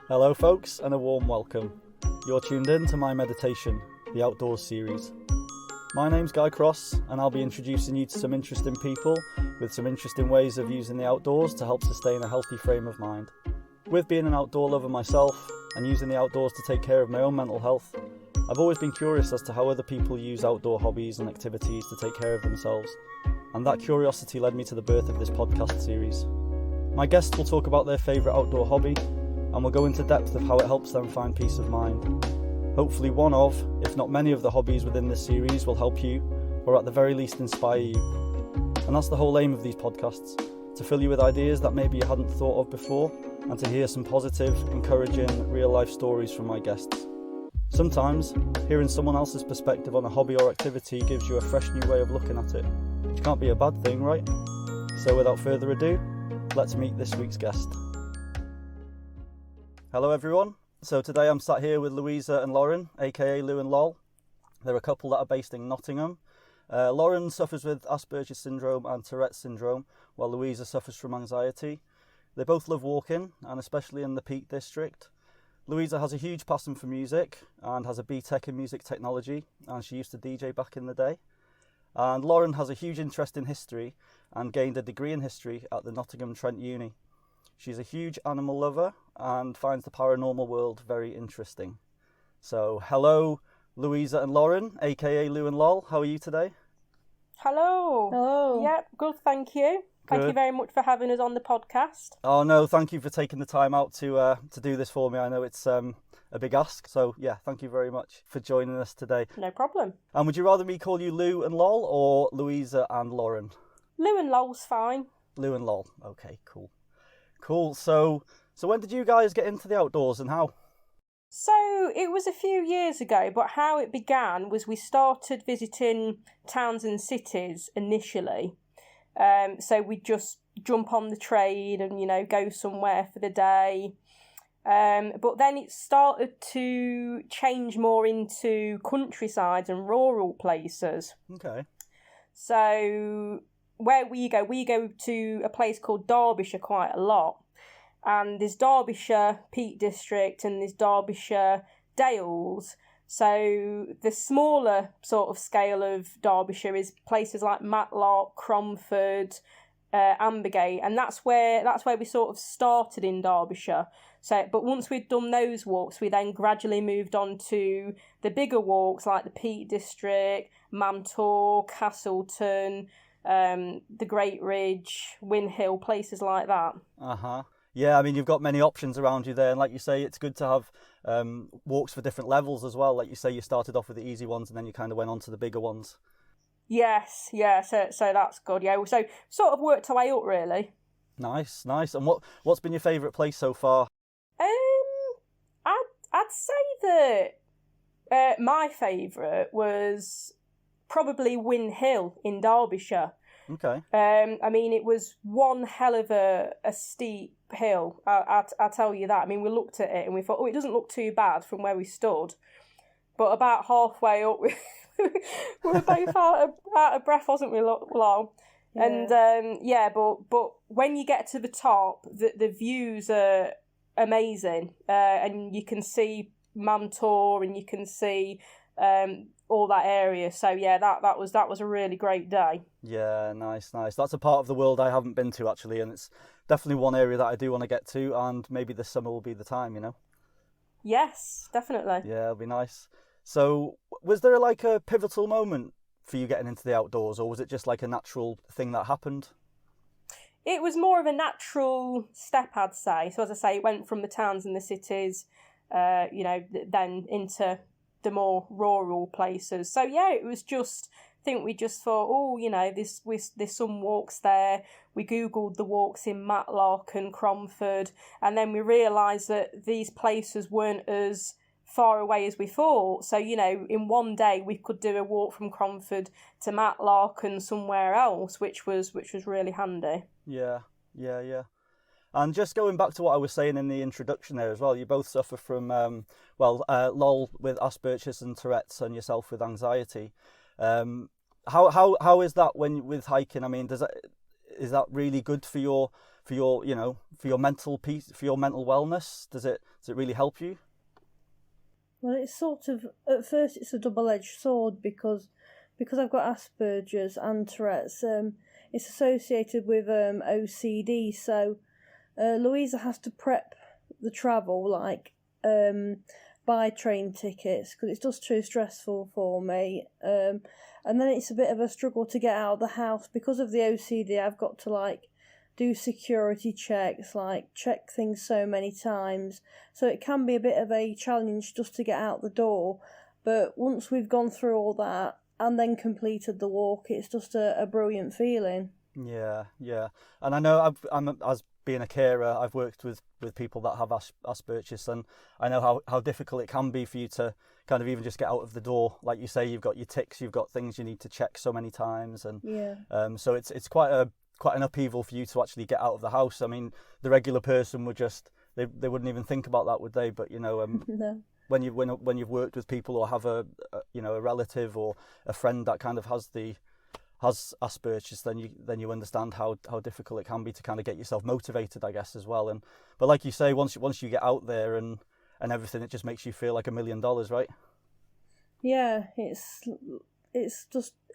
Hello folks, and a warm welcome. You're tuned in to My Meditation, the Outdoors series. My name's Guy Cross, and I'll be introducing you to some interesting people with some interesting ways of using the outdoors to help sustain a healthy frame of mind. With being an outdoor lover myself, and using the outdoors to take care of my own mental health, I've always been curious as to how other people use outdoor hobbies and activities to take care of themselves, and that curiosity led me to the birth of this podcast series. My guests will talk about their favourite outdoor hobby, and we'll go into depth of how it helps them find peace of mind. Hopefully one of, if not many of the hobbies within this series will help you, or at the very least inspire you. And that's the whole aim of these podcasts, to fill you with ideas that maybe you hadn't thought of before, and to hear some positive, encouraging, real-life stories from my guests. Sometimes, hearing someone else's perspective on a hobby or activity gives you a fresh new way of looking at it, which can't be a bad thing, right? So without further ado, let's meet this week's guest. Hello everyone. So today I'm sat here with Louisa and Lauren, aka Lou and Lol. They're a couple that are based in Nottingham. Lauren suffers with Asperger syndrome and Tourette syndrome, while Louisa suffers from anxiety. They both love walking, and especially in the Peak District. Louisa has a huge passion for music and has a BTEC in music technology, and she used to DJ back in the day. And Lauren has a huge interest in history and gained a degree in history at the Nottingham Trent Uni. She's a huge animal lover and finds the paranormal world very interesting. So, hello, Louisa and Lauren, aka Lou and Lol. How are you today? Hello. Hello. Yep, good, thank you. Thank you very much for having us on the podcast. Oh no, thank you for taking the time out to do this for me. I know it's a big ask, so yeah, thank you very much for joining us today. No problem. And would you rather me call you Lou and Lol or Louisa and Lauren? Lou and Lol's fine. Lou and Lol. Okay, cool. Cool. So when did you guys get into the outdoors and how? So it was a few years ago, but how it began was we started visiting towns and cities initially. So we'd just jump on the train and, go somewhere for the day. But then it started to change more into countryside and rural places. Okay. So where we go to a place called Derbyshire quite a lot. And there's Derbyshire Peak District and there's Derbyshire Dales. So the smaller sort of scale of Derbyshire is places like Matlock, Cromford, Ambergate, and that's where we sort of started in Derbyshire. So, but once we'd done those walks, we then gradually moved on to the bigger walks like the Peak District, Mantor, Castleton, the Great Ridge, Win Hill, places like that. Yeah, I mean, you've got many options around you there, and like you say, it's good to have walks for different levels as well. Like you say, you started off with the easy ones and then you kind of went on to the bigger ones. Yes, yeah, so that's good, yeah. So sort of worked our way up, really. Nice. And what's been your favourite place so far? I'd say that my favourite was probably Win Hill in Derbyshire. Okay. I mean, it was one hell of a steep hill. I tell you that. I mean, we looked at it and we thought, it doesn't look too bad from where we stood. But about halfway up, we were both out of breath, wasn't we, Lol? Yeah. And but when you get to the top, the views are amazing, and you can see Mantor and you can see all that area. So yeah, that was a really great day. Yeah, nice. That's a part of the world I haven't been to actually, and it's definitely one area that I do want to get to, and maybe this summer will be the time, Yes, definitely. Yeah, it'll be nice. So was there like a pivotal moment for you getting into the outdoors, or was it just like a natural thing that happened? It was more of a natural step, I'd say. So as I say, it went from the towns and the cities, then into the more rural places. So yeah, it was just, I think we just thought, there's some walks there. We Googled the walks in Matlock and Cromford, and then we realised that these places weren't as far away as we thought. So, in one day we could do a walk from Cromford to Matlock and somewhere else, which was really handy. Yeah. And just going back to what I was saying in the introduction there as well, you both suffer from, Lol with Asperger's and Tourette's, and yourself with anxiety. How is that when with hiking? I mean, is that really good for your for your, for your mental peace, for your mental wellness? Does it really help you? Well, it's sort of, at first it's a double-edged sword because I've got Asperger's and Tourette's. It's associated with OCD, so Louisa has to prep the travel, like buy train tickets, because it's just too stressful for me. And then it's a bit of a struggle to get out of the house because of the OCD. I've got to do security checks, check things so many times. So it can be a bit of a challenge just to get out the door. But once we've gone through all that and then completed the walk, it's just a brilliant feeling. Yeah. And I know as being a carer, I've worked with people that have Asperger's, and I know how difficult it can be for you to kind of even just get out of the door. Like you say, you've got your tics, you've got things you need to check so many times, and so it's quite an upheaval for you to actually get out of the house. I mean, the regular person would just they wouldn't even think about that, would they? But No. When you've worked with people or have a relative or a friend that kind of has Asperger's, then you understand how difficult it can be to kind of get yourself motivated, I guess, as well. But like you say, once you get out there and everything, it just makes you feel like $1 million, right? Yeah, it's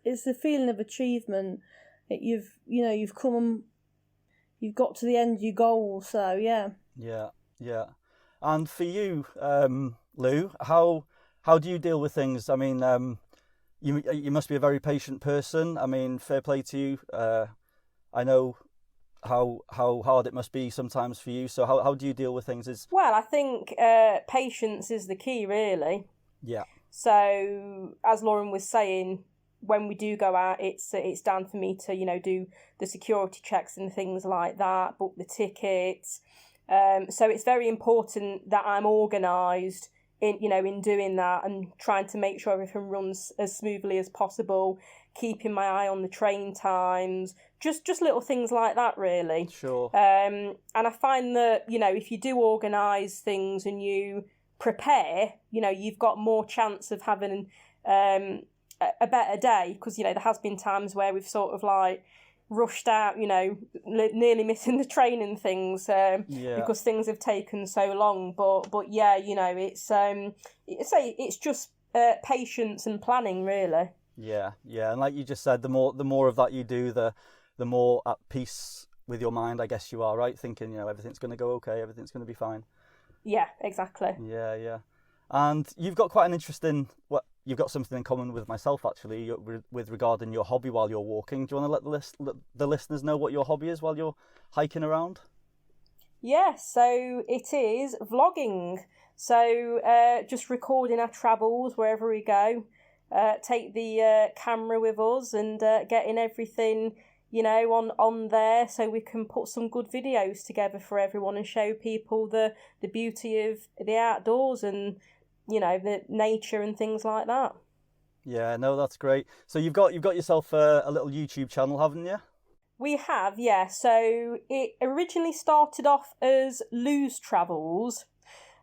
the feeling of achievement. You've got to the end of your goal, so yeah. Yeah. And for you, Lou, how do you deal with things? I mean, you must be a very patient person. I mean, fair play to you. I know how hard it must be sometimes for you. So how do you deal with things? Well, I think patience is the key, really. Yeah. So as Lauren was saying, when we do go out, it's down for me to do the security checks and things like that, book the tickets. So it's very important that I'm organised in doing that and trying to make sure everything runs as smoothly as possible, keeping my eye on the train times, just little things like that, really. Sure. And I find that, if you do organise things and you prepare, you've got more chance of having a better day, because, there has been times where we've sort of rushed out, nearly missing the train and things, because things have taken so long. But yeah, it's just patience and planning, really. Yeah, and like you just said, the more of that you do, the more at peace with your mind, I guess you are, right? Thinking, everything's going to go okay, everything's going to be fine. Yeah, exactly. Yeah. And you've got quite an interesting. You've got something in common with myself, actually, with regarding your hobby while you're walking. Do you want to let the listeners know what your hobby is while you're hiking around? Yeah, so it is vlogging. So just recording our travels wherever we go. Take the camera with us and getting everything, on there, so we can put some good videos together for everyone and show people the beauty of the outdoors and the nature and things like that. Yeah, no, that's great. So you've got yourself a little YouTube channel, haven't you? We have, yeah. So it originally started off as Lou's Travels,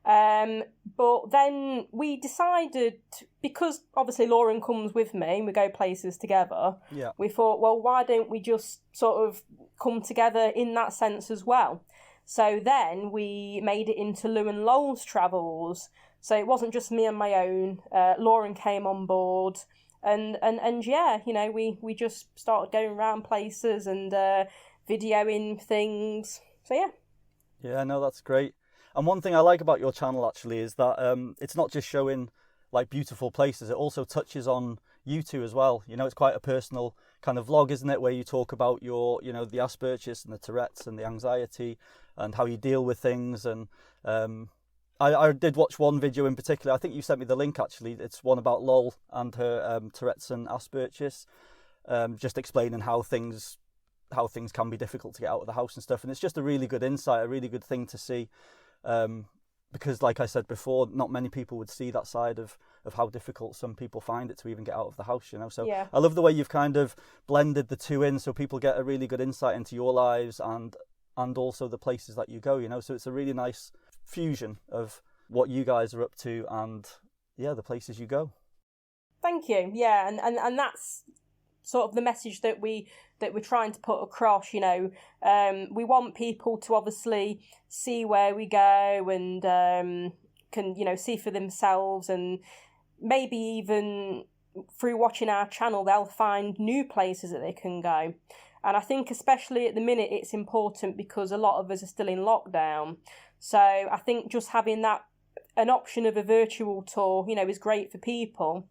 but then we decided, because obviously Lauren comes with me and we go places together, yeah, we thought, well, why don't we just sort of come together in that sense as well? So then we made it into Lou and Lowell's Travels. So it wasn't just me on my own. Lauren came on board, and yeah, we just started going around places and videoing things. So yeah. Yeah, no, that's great. And one thing I like about your channel actually is that it's not just showing beautiful places. It also touches on you two as well. It's quite a personal kind of vlog, isn't it? Where you talk about your, the Asperger's and the Tourette's and the anxiety and how you deal with things. And I did watch one video in particular. I think you sent me the link, actually. It's one about Lol and her Tourette's and Asperger's, just explaining how things can be difficult to get out of the house and stuff. And it's just a really good insight, a really good thing to see, because like I said before, not many people would see that side of how difficult some people find it to even get out of the house, So yeah. I love the way you've kind of blended the two in, so people get a really good insight into your lives and also the places that you go, So it's a really nice fusion of what you guys are up to and the places you go. Thank you. Yeah, and that's sort of the message that we're trying to put across. We want people to obviously see where we go and can see for themselves, and maybe even through watching our channel they'll find new places that they can go. And I think especially at the minute it's important because a lot of us are still in lockdown. So I think just having an option of a virtual tour, is great for people.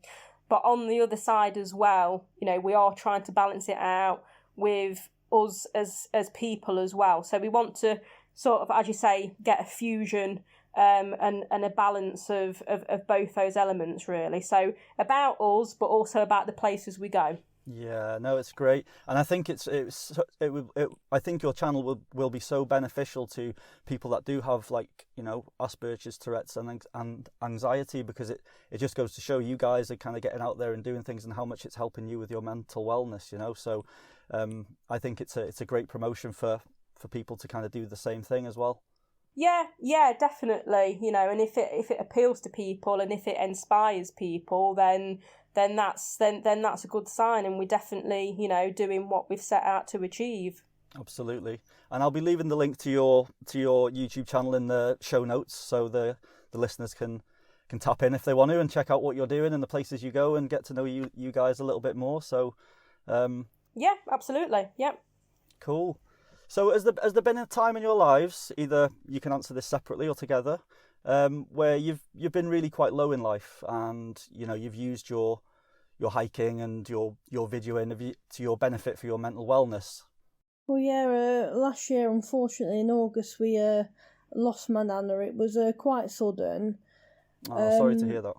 But on the other side as well, we are trying to balance it out with us as people as well. So we want to sort of, as you say, get a fusion and a balance of both those elements, really. So about us, but also about the places we go. Yeah, no, it's great, and I think I think your channel will be so beneficial to people that do have Asperger's, Tourette's, and anxiety, because it just goes to show you guys are kind of getting out there and doing things, and how much it's helping you with your mental wellness. So I think it's a great promotion for people to kind of do the same thing as well. Yeah, definitely. And if it appeals to people and if it inspires people, then that's a good sign, and we're definitely doing what we've set out to achieve. Absolutely, and I'll be leaving the link to your YouTube channel in the show notes, so the listeners can tap in if they want to and check out what you're doing and the places you go and get to know you guys a little bit more. So yeah, absolutely, yeah. Cool. So has there been a time in your lives, either you can answer this separately or together, where you've been really quite low in life, and you've used your hiking and your videoing to your benefit for your mental wellness? Well, yeah, last year, unfortunately, in August, we lost my nana. It was quite sudden. Oh, sorry to hear that.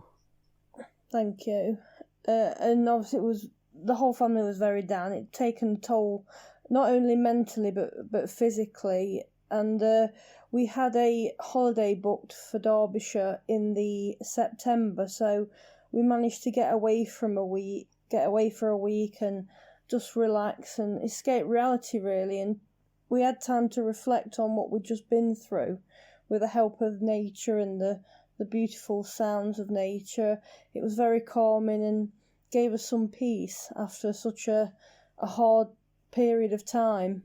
Thank you. And obviously the whole family was very down. It'd taken a toll, not only mentally but physically. And we had a holiday booked for Derbyshire in the September, so we managed to get away for a week and just relax and escape reality, really. And we had time to reflect on what we'd just been through with the help of nature and the beautiful sounds of nature. It was very calming and gave us some peace after such a hard period of time.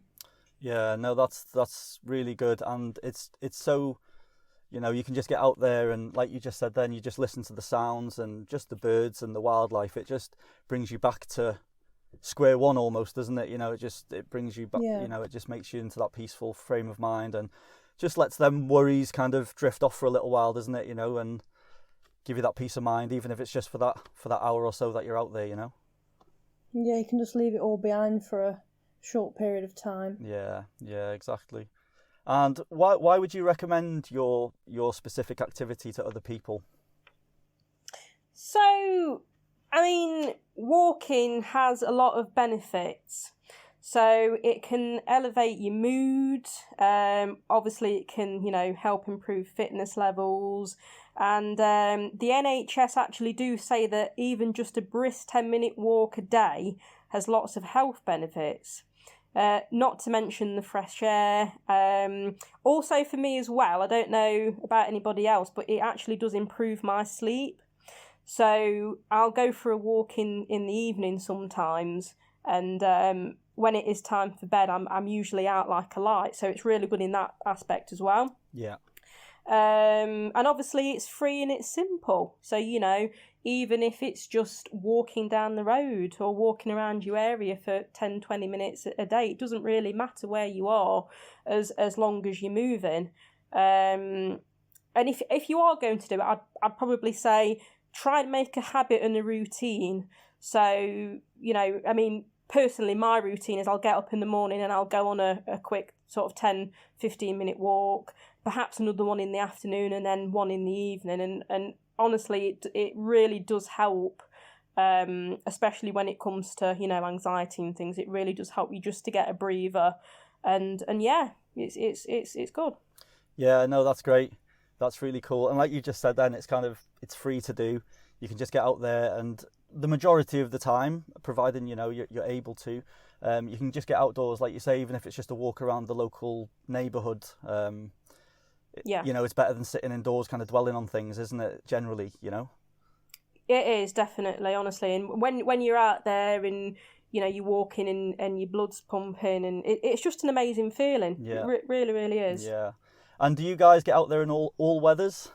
Yeah, no, that's really good, and it's so, you can just get out there and, like you just said then, you just listen to the sounds and just the birds and the wildlife. It just brings you back to square one almost, doesn't it? It brings you back. Yeah. It just makes you into that peaceful frame of mind and just lets them worries kind of drift off for a little while, doesn't it? And give you that peace of mind, even if it's just for that hour or so that you're out there. Yeah, you can just leave it all behind for a short period of time. Yeah, exactly. And why would you recommend your specific activity to other people? So, walking has a lot of benefits. So it can elevate your mood. Obviously, it can help improve fitness levels. And the NHS actually do say that even just a brisk 10-minute walk a day has lots of health benefits. Not to mention the fresh air. Also for me as well, I don't know about anybody else, but it actually does improve my sleep. So I'll go for a walk in the evening sometimes, and when it is time for bed, I'm usually out like a light. So it's really good in that aspect as well. Yeah. And obviously it's free and it's simple. So, even if it's just walking down the road or walking around your area for 10-20 minutes a day, it doesn't really matter where you are as long as you're moving. And if you are going to do it, I'd probably say try and make a habit and a routine. So, personally, my routine is I'll get up in the morning and I'll go on a quick sort of 10-15 minute walk, perhaps another one in the afternoon and then one in the evening. And honestly, it really does help, especially when it comes to, anxiety and things. It really does help you just to get a breather. And yeah, it's good. Yeah, no, that's great. That's really cool. And like you just said then, it's free to do. You can just get out there, and the majority of the time, providing you're able to, you can just get outdoors, like you say, even if it's just a walk around the local neighbourhood. It's better than sitting indoors kind of dwelling on things, isn't it, generally? It is, definitely, honestly. And when you're out there and you're walking and your blood's pumping, and it's just an amazing feeling. Yeah. It really, really is. Yeah. And do you guys get out there in all weathers?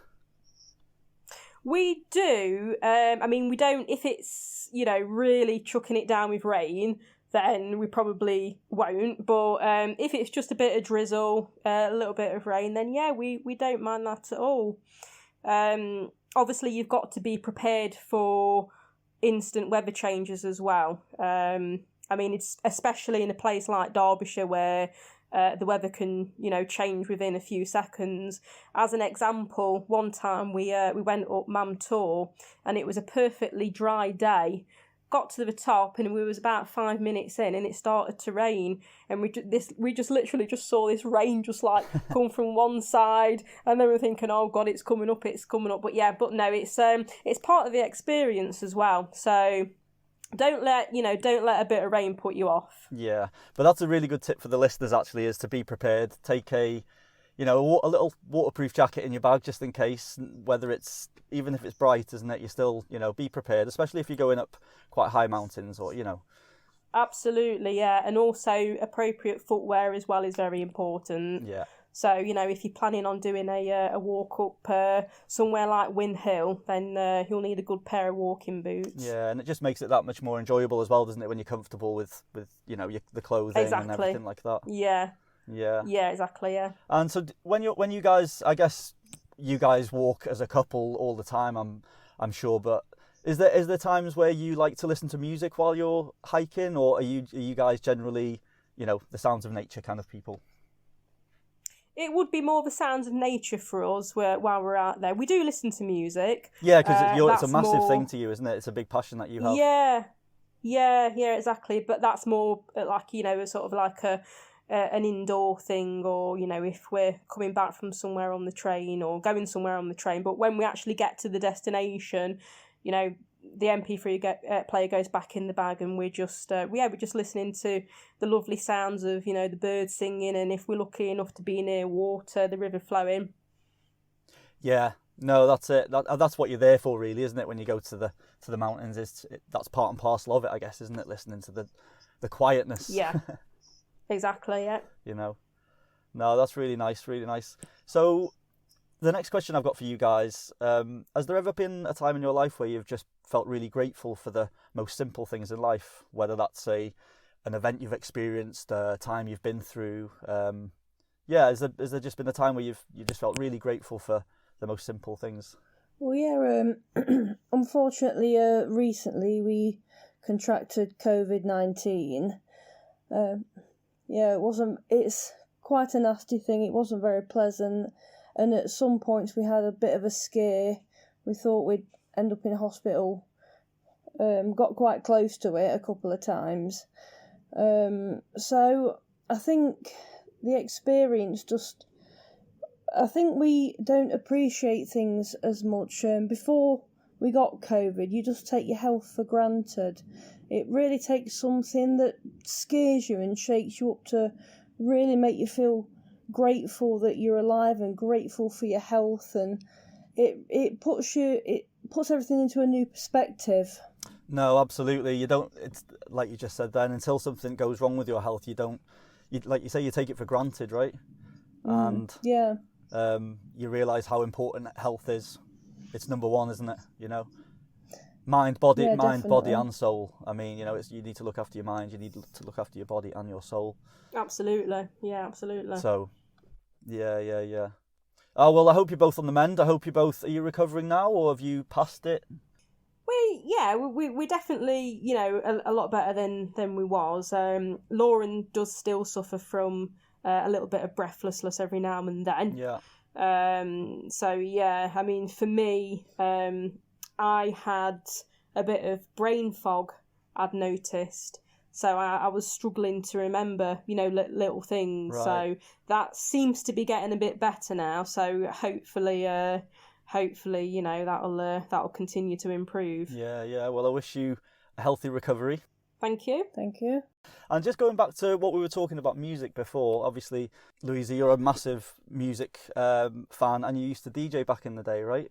We do. We don't, if it's, really chucking it down with rain, then we probably won't. But if it's just a bit of drizzle, a little bit of rain, then yeah, we don't mind that at all. Obviously, you've got to be prepared for instant weather changes as well. It's especially in a place like Derbyshire where the weather can, change within a few seconds. As an example, one time we went up Mam Tor and it was a perfectly dry day. Got to the top and we was about 5 minutes in and it started to rain, and we just literally just saw this rain just like come from one side, and then we're thinking, oh god, it's coming up. But no, it's part of the experience as well. So don't let a bit of rain put you off. Yeah, but that's a really good tip for the listeners actually, is to be prepared. Take a little waterproof jacket in your bag just in case, whether it's, even if it's bright, isn't it? You still, be prepared, especially if you're going up quite high mountains or, Absolutely, yeah. And also appropriate footwear as well is very important. Yeah. So, if you're planning on doing a walk up somewhere like Win Hill, then you'll need a good pair of walking boots. Yeah, and it just makes it that much more enjoyable as well, doesn't it, when you're comfortable with the clothing and everything like that. Yeah. Yeah. Yeah, exactly, yeah. And so when you guys, I guess you guys walk as a couple all the time, I'm sure, but is there times where you like to listen to music while you're hiking, or are you guys generally, the sounds of nature kind of people? It would be more the sounds of nature for us while we're out there. We do listen to music. Yeah, because it's a massive thing to you, isn't it? It's a big passion that you have. Yeah, exactly. But that's more like, sort of like an indoor thing, or if we're coming back from somewhere on the train or going somewhere on the train. But when we actually get to the destination, the MP3 player goes back in the bag, and we're just listening to the lovely sounds of the birds singing, and if we're lucky enough to be near water, the river flowing. Yeah, no, that's it. That's what you're there for, really, isn't it? When you go to the mountains, that's part and parcel of it, I guess, isn't it? Listening to the quietness. Yeah. Exactly, yeah. No, that's really nice, really nice. So the next question I've got for you guys, has there ever been a time in your life where you've just felt really grateful for the most simple things in life, whether that's an event you've experienced, a time you've been through? Has there just been a time where you've just felt really grateful for the most simple things? Well, yeah, unfortunately, recently we contracted COVID-19. It's quite a nasty thing. It wasn't very pleasant. And at some points we had a bit of a scare. We thought we'd end up in hospital. Got quite close to it a couple of times. So I think the experience I think we don't appreciate things as much. Before we got COVID, you just take your health for granted. It really takes something that scares you and shakes you up to really make you feel grateful that you're alive and grateful for your health, and it puts everything into a new perspective. No, absolutely. You don't. It's like you just said then. Until something goes wrong with your health, you like you say, you take it for granted, right? And yeah. You realise how important health is. It's number one, isn't it? Mind, body, and soul. I mean, you need to look after your mind. You need to look after your body and your soul. Absolutely. Yeah, absolutely. So, yeah. Oh, well, I hope you're both on the mend. Are you recovering now, or have you passed it? We're definitely, a lot better than we was. Lauren does still suffer from a little bit of breathlessness every now and then. Yeah. I mean, for me, I had a bit of brain fog, I'd noticed. So I was struggling to remember, little things. Right. So that seems to be getting a bit better now. So hopefully, that'll continue to improve. Yeah. Well, I wish you a healthy recovery. Thank you. And just going back to what we were talking about music before, obviously, Louisa, you're a massive music fan, and you used to DJ back in the day, right?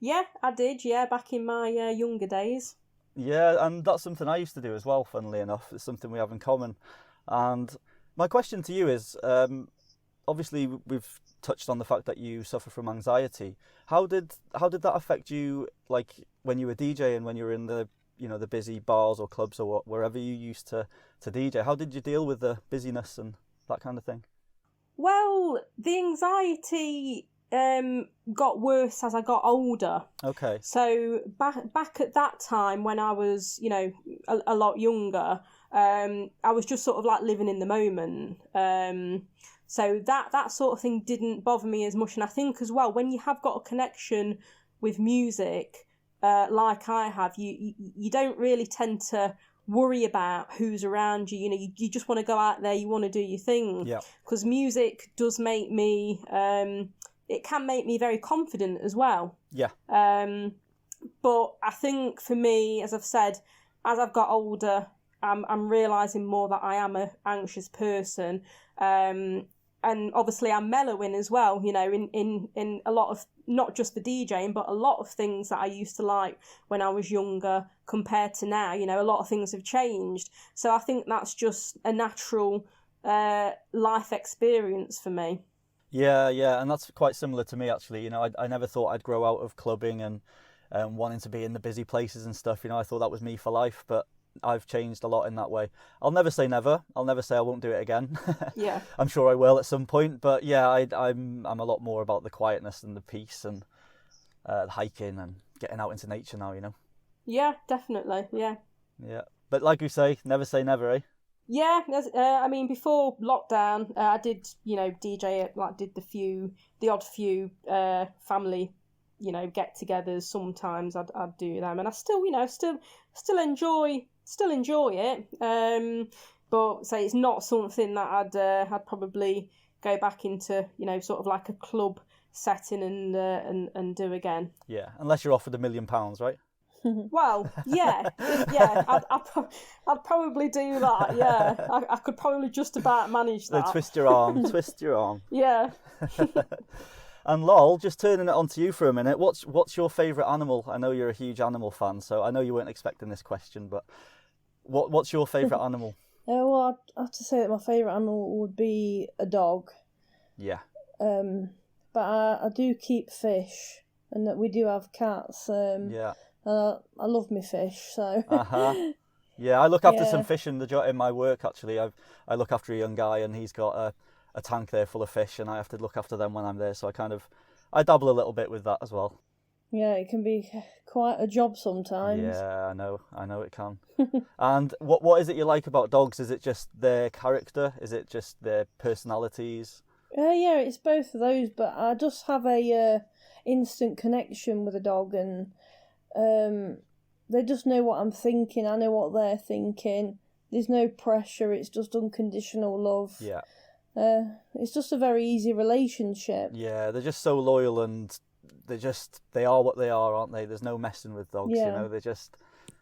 Yeah, I did. Yeah, back in my younger days. Yeah, and that's something I used to do as well, funnily enough. It's something we have in common. And my question to you is, obviously we've touched on the fact that you suffer from anxiety. How did that affect you, like when you were DJing, when you were in the the busy bars or clubs or wherever you used to DJ? How did you deal with the busyness and that kind of thing? Well, the anxiety got worse as I got older. Okay. So back at that time when I was, a lot younger, I was just sort of like living in the moment. So that sort of thing didn't bother me as much. And I think as well, when you have got a connection with music, like I have, you don't really tend to worry about who's around you. You just want to go out there, you want to do your thing. Yeah. Because music does make me, it can make me very confident as well. Yeah. But I think for me, as I've said, as I've got older, I'm realising more that I am an anxious person. And obviously I'm mellowing as well, in a lot of, not just the DJing, but a lot of things that I used to like when I was younger compared to now. A lot of things have changed. So I think that's just a natural life experience for me. Yeah, and that's quite similar to me actually. I never thought I'd grow out of clubbing and wanting to be in the busy places and stuff. I thought that was me for life, but I've changed a lot in that way. I'll never say never. I'll never say I won't do it again. Yeah. I'm sure I will at some point, but yeah, I'm a lot more about the quietness and the peace and the hiking and getting out into nature now, Yeah, definitely, yeah. Yeah, but like you say never, eh? Yeah, before lockdown, I did, DJ it, like did the odd few family, get-togethers. Sometimes I'd do them, and I still enjoy it. But say it's not something that I'd probably go back into, sort of like a club setting and do again. Yeah, unless you're offered £1 million, right? Well, yeah, I'd probably do that. Yeah, I could probably just about manage that. So twist your arm. Yeah. And Lol, just turning it on to you for a minute. What's your favourite animal? I know you're a huge animal fan, so I know you weren't expecting this question, but what's your favourite animal? Well, I'd have to say that my favourite animal would be a dog. Yeah. But I do keep fish, and that we do have cats. Yeah. I love my fish, so. Yeah, I look after some fish in my work actually. I look after a young guy, and he's got a tank there full of fish, and I have to look after them when I'm there. So I dabble a little bit with that as well. Yeah, it can be quite a job sometimes. Yeah, I know it can. And what is it you like about dogs? Is it just their character? Is it just their personalities? Yeah, it's both of those, but I just have a instant connection with a dog, and they just know what I'm thinking. I know what they're thinking. There's no pressure. It's just unconditional love. Yeah. It's just a very easy relationship. Yeah, they're just so loyal, and they are what they are, aren't they? There's no messing with dogs, They're just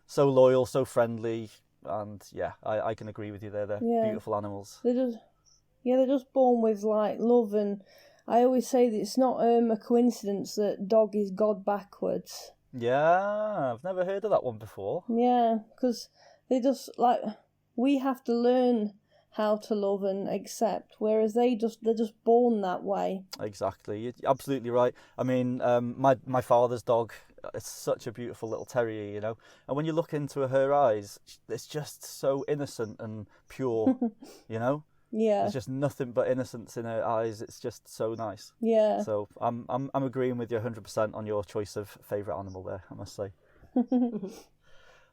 so loyal, so friendly, and yeah, I can agree with you there. They're beautiful animals. They're just born with like love, and I always say that it's not a coincidence that dog is God backwards. Yeah, I've never heard of that one before. Yeah, because they just we have to learn how to love and accept, whereas they're just born that way. Exactly, you're absolutely right. I mean, my father's dog, it's such a beautiful little terrier, and when you look into her eyes, it's just so innocent and pure, Yeah. There's just nothing but innocence in her eyes. It's just so nice. Yeah. So I'm agreeing with you 100% on your choice of favourite animal there, I must say.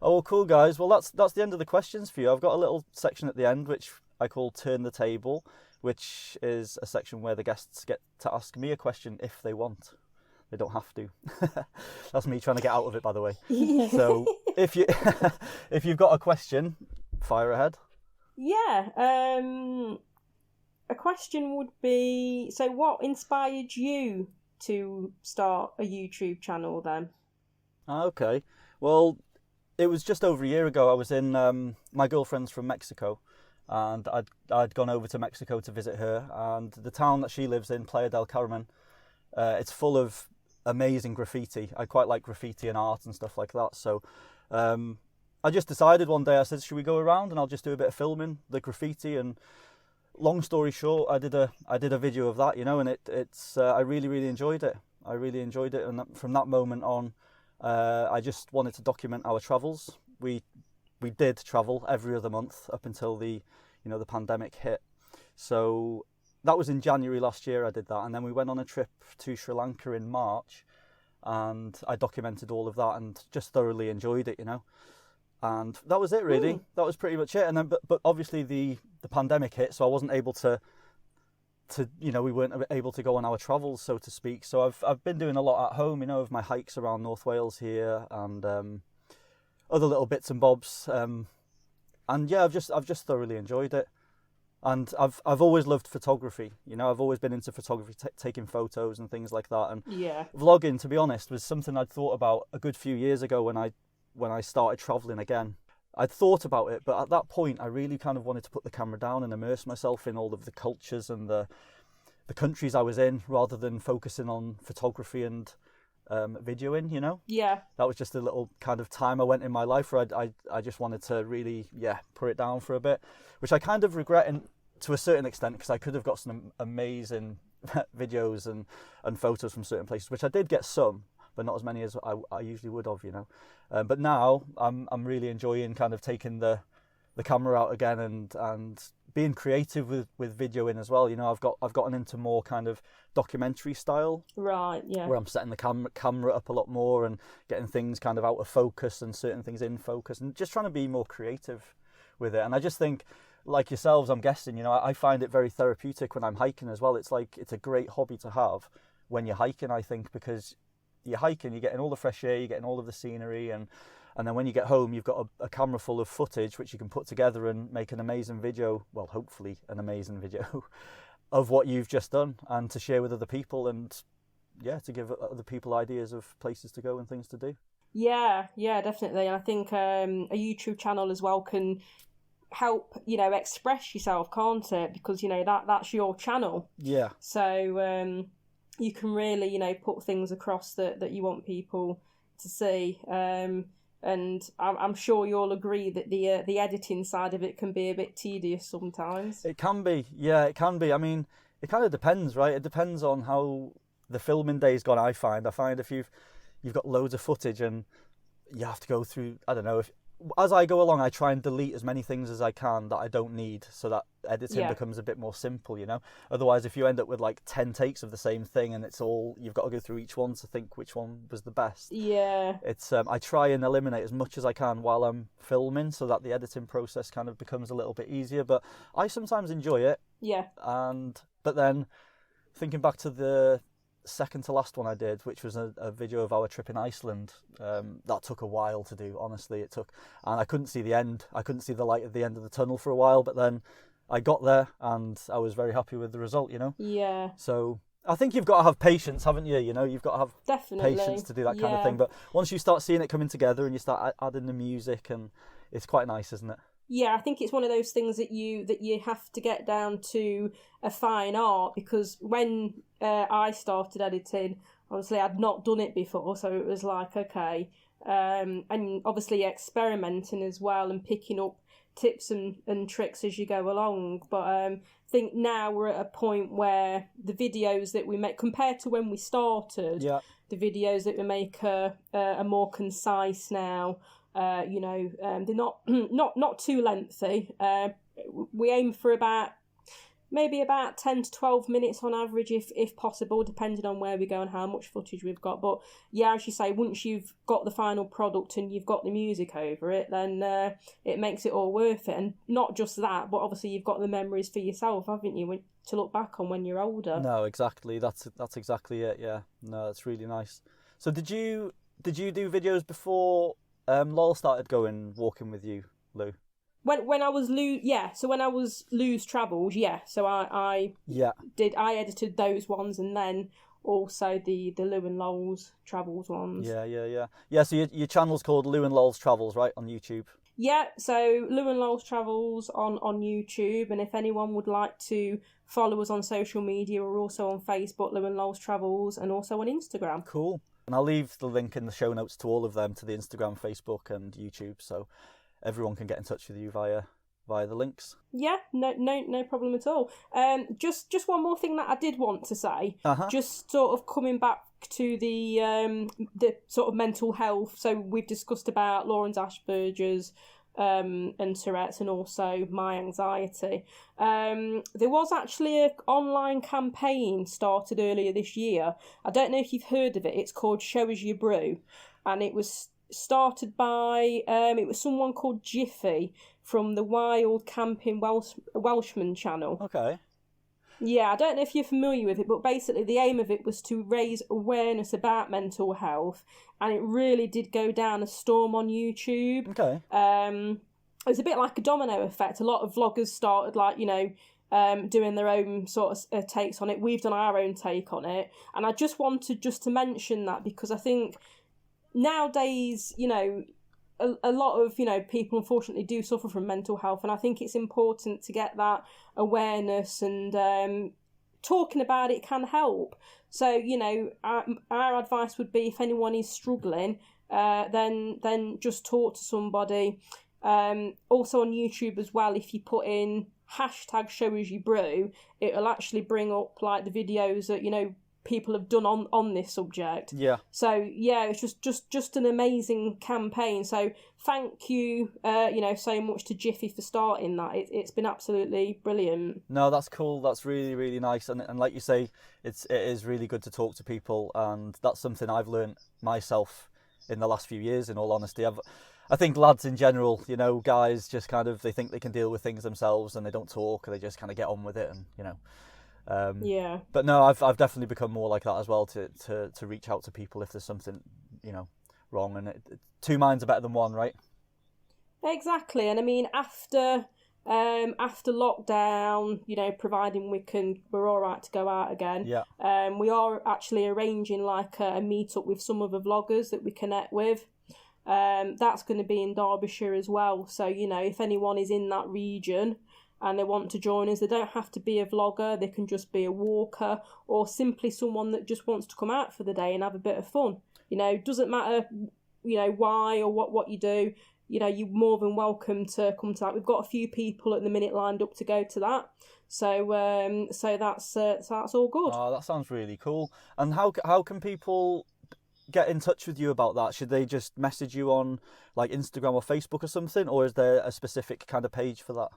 Oh, well, cool, guys. Well, that's the end of the questions for you. I've got a little section at the end which I call Turn the Table, which is a section where the guests get to ask me a question if they want. They don't have to. That's me trying to get out of it, by the way. So if you've got a question, fire ahead. Yeah. A question would be, so what inspired you to start a YouTube channel then? Okay. Well, it was just over a year ago. I was in, my girlfriend's from Mexico, and I'd gone over to Mexico to visit her, and the town that she lives in, Playa del Carmen, it's full of amazing graffiti. I quite like graffiti and art and stuff like that. So I just decided one day, I said, should we go around and I'll just do a bit of filming the graffiti? And long story short, I did a video of that, you know, and it's I really enjoyed it. I really enjoyed it, and from that moment on, I just wanted to document our travels. We did travel every other month up until the pandemic hit. So that was in January last year. I did that, and then we went on a trip to Sri Lanka in March, and I documented all of that and just thoroughly enjoyed it, you know. And that was it, really. That was pretty much it. And then, but obviously the pandemic hit, so I wasn't able to we weren't able to go on our travels, so to speak. So I've been doing a lot at home, you know, of my hikes around North Wales here, and other little bits and bobs. And yeah, I've just thoroughly enjoyed it. And I've always loved photography, you know. I've always been into photography, taking photos and things like that. And vlogging, to be honest, was something I'd thought about a good few years ago when I started traveling again. I'd thought about it, but at that point I really kind of wanted to put the camera down and immerse myself in all of the cultures and the countries I was in, rather than focusing on photography and videoing, you know. That was just a little kind of time I went in my life where I just wanted to really put it down for a bit, which I kind of regret to a certain extent, because I could have got some amazing videos and photos from certain places, which I did get some, but not as many as I usually would have, you know. But now I'm really enjoying kind of taking the camera out again and being creative with videoing as well. You know, I've gotten into more kind of documentary style, right? Yeah, where I'm setting the camera up a lot more and getting things kind of out of focus and certain things in focus, and just trying to be more creative with it. And I just think, like yourselves, I'm guessing, you know, I find it very therapeutic when I'm hiking as well. It's a great hobby to have when you're hiking, I think, because you're hiking, you're getting all the fresh air, you're getting all of the scenery, and then when you get home, you've got a camera full of footage which you can put together and make an amazing video, well, hopefully an amazing video of what you've just done, and to share with other people, and to give other people ideas of places to go and things to do. Yeah, definitely. And I think a YouTube channel as well can help, you know, express yourself, can't it? Because, you know, that's your channel. Yeah. So you can really, you know, put things across that you want people to see. And I'm sure you'll agree that the editing side of it can be a bit tedious sometimes. It can be, yeah, it can be. I mean, it kind of depends, right? It depends on how the filming day's gone. I find if you've got loads of footage and you have to go through, I don't know, as I go along, I try and delete as many things as I can that I don't need, so that editing becomes a bit more simple, you know. Otherwise, if you end up with like 10 takes of the same thing and it's all, you've got to go through each one to think which one was the best. Yeah. It's I try and eliminate as much as I can while I'm filming, so that the editing process kind of becomes a little bit easier. But I sometimes enjoy it. Yeah. But then thinking back to the second to last one I did, which was a video of our trip in Iceland, that took a while to do, honestly. And I couldn't see the end. I couldn't see the light at the end of the tunnel for a while, but then I got there and I was very happy with the result, you know. Yeah. So I think you've got to have patience, haven't you? You know, you've got to have definitely patience to do that kind of thing. But once you start seeing it coming together and you start adding the music, and it's quite nice, isn't it? Yeah, I think it's one of those things that you have to get down to a fine art, because when I started editing, obviously I'd not done it before, so it was like, okay, and obviously experimenting as well and picking up tips and tricks as you go along. But I think now we're at a point where the videos that we make, compared to when we started, the videos that we make are more concise now. You know, they're not too lengthy. We aim for maybe about 10 to 12 minutes on average, if possible, depending on where we go and how much footage we've got. But yeah, as you say, once you've got the final product and you've got the music over it, then it makes it all worth it. And not just that, but obviously you've got the memories for yourself, haven't you, to look back on when you're older. No, exactly. That's exactly it. Yeah. No, that's really nice. So did you do videos before Lol started going walking with you, Lou? When I was when I was Lou's Travels, so I edited those ones, and then also the Lou and Lol's Travels ones. Yeah. So your channel's called Lou and Lol's Travels, right, on YouTube? Yeah, so Lou and Lol's Travels on YouTube, and if anyone would like to follow us on social media, we're also on Facebook, Lou and Lol's Travels, and also on Instagram. Cool. And I'll leave the link in the show notes to all of them, to the Instagram, Facebook and YouTube, so everyone can get in touch with you via the links. Yeah, no problem at all. Just one more thing that I did want to say. Just sort of coming back to the sort of mental health. So we've discussed about Lauren's Asperger's and Tourette's, and also my anxiety. There was actually an online campaign started earlier this year. I don't know if you've heard of it. It's called Show Us Your Brew, and it was started by it was someone called Jiffy from the Wild Camping Welshman channel. Okay. Yeah, I don't know if you're familiar with it, but basically the aim of it was to raise awareness about mental health, and it really did go down a storm on YouTube. Okay. It was a bit like a domino effect. A lot of vloggers started, like, you know, doing their own sort of takes on it. We've done our own take on it, and I just wanted to mention that, because I think nowadays, you know, a lot of, you know, people unfortunately do suffer from mental health, and I think it's important to get that awareness, and talking about it can help. So, you know, our advice would be, if anyone is struggling, then just talk to somebody. Also on YouTube as well, if you put in hashtag Show Us Your Brew, it'll actually bring up like the videos that, you know, people have done on this subject. Yeah. So yeah, it's just an amazing campaign. So thank you, you know, so much to Jiffy for starting that. It's been absolutely brilliant. No, that's cool. That's really, really nice. And like you say, it is really good to talk to people, and that's something I've learned myself in the last few years, in all honesty. I think lads in general, you know, guys just kind of, they think they can deal with things themselves and they don't talk, and they just kind of get on with it, and, you know. Yeah. But no, I've definitely become more like that as well, to reach out to people if there's something, you know, wrong, and two minds are better than one, right? Exactly. And I mean, after lockdown, you know, providing we're all right to go out again. Yeah. We are actually arranging like a meet-up with some of the vloggers that we connect with. That's going to be in Derbyshire as well. So, you know, if anyone is in that region and they want to join us, they don't have to be a vlogger. They can just be a walker, or simply someone that just wants to come out for the day and have a bit of fun. You know, doesn't matter, you know, why or what you do. You know, you're more than welcome to come to that. We've got a few people at the minute lined up to go to that. So that's all good. Oh, that sounds really cool. And how can people get in touch with you about that? Should they just message you on like Instagram or Facebook or something, or is there a specific kind of page for that?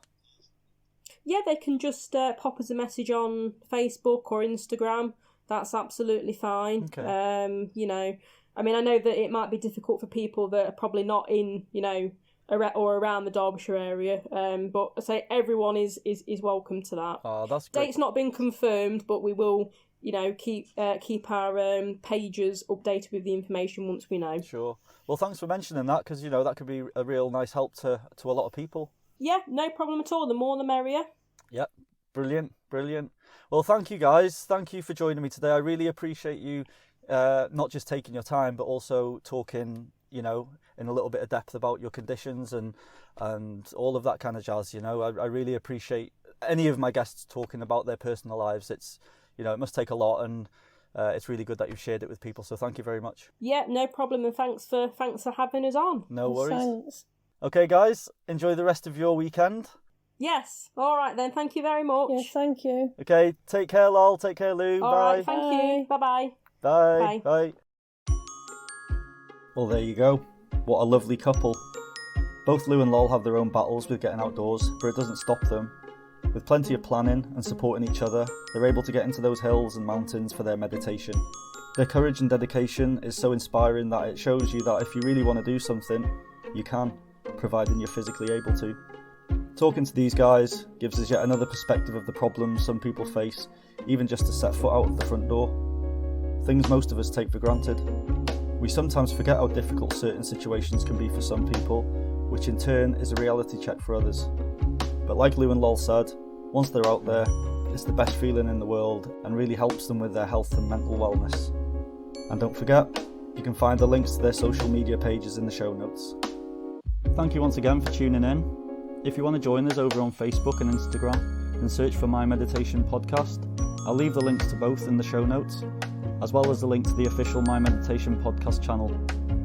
Yeah, they can just pop us a message on Facebook or Instagram. That's absolutely fine. Okay. You know, I mean, I know that it might be difficult for people that are probably not in, you know, or around the Derbyshire area. But I say everyone is welcome to that. Oh, that's great. Date's not been confirmed, but we will, you know, keep our pages updated with the information once we know. Sure. Well, thanks for mentioning that, because, you know, that could be a real nice help to a lot of people. Yeah, no problem at all. The more the merrier. Yep. Brilliant. Well, thank you guys. Thank you for joining me today. I really appreciate you not just taking your time, but also talking, you know, in a little bit of depth about your conditions and all of that kind of jazz. You know, I really appreciate any of my guests talking about their personal lives. It's, you know, it must take a lot, and it's really good that you've shared it with people. So thank you very much. Yeah, no problem, and thanks for having us on. No worries. Thanks. Okay, guys, enjoy the rest of your weekend. Yes. All right then. Thank you very much. Yes, thank you. Okay, take care, Lol. Take care, Lou. All Bye. right, thank you. Bye-bye. Bye. Bye. Well, there you go. What a lovely couple. Both Lou and Lol have their own battles with getting outdoors, but it doesn't stop them. With plenty of planning and supporting each other, they're able to get into those hills and mountains for their meditation. Their courage and dedication is so inspiring that it shows you that if you really want to do something, you can, providing you're physically able to. Talking to these guys gives us yet another perspective of the problems some people face, even just to set foot out of the front door. Things most of us take for granted. We sometimes forget how difficult certain situations can be for some people, which in turn is a reality check for others. But like Lou and Lol said, once they're out there, it's the best feeling in the world and really helps them with their health and mental wellness. And don't forget, you can find the links to their social media pages in the show notes. Thank you once again for tuning in. If you want to join us over on Facebook and Instagram, then search for My Meditation Podcast. I'll leave the links to both in the show notes. as well as a link to the official My Meditation podcast channel,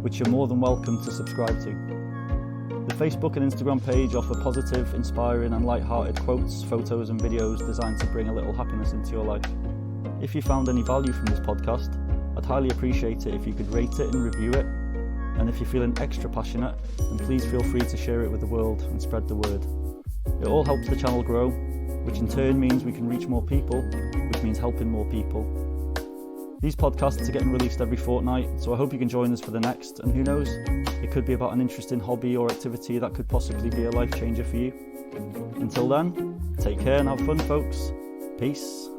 which you're more than welcome to subscribe to. The Facebook and Instagram page offer positive, inspiring and light-hearted quotes, photos and videos designed to bring a little happiness into your life. If you found any value from this podcast, I'd highly appreciate it if you could rate it and review it. And if you're feeling extra passionate, then please feel free to share it with the world and spread the word. It all helps the channel grow, which in turn means we can reach more people, which means helping more people. These podcasts are getting released every fortnight, so I hope you can join us for the next, and who knows, it could be about an interesting hobby or activity that could possibly be a life changer for you. Until then, take care and have fun, folks. Peace.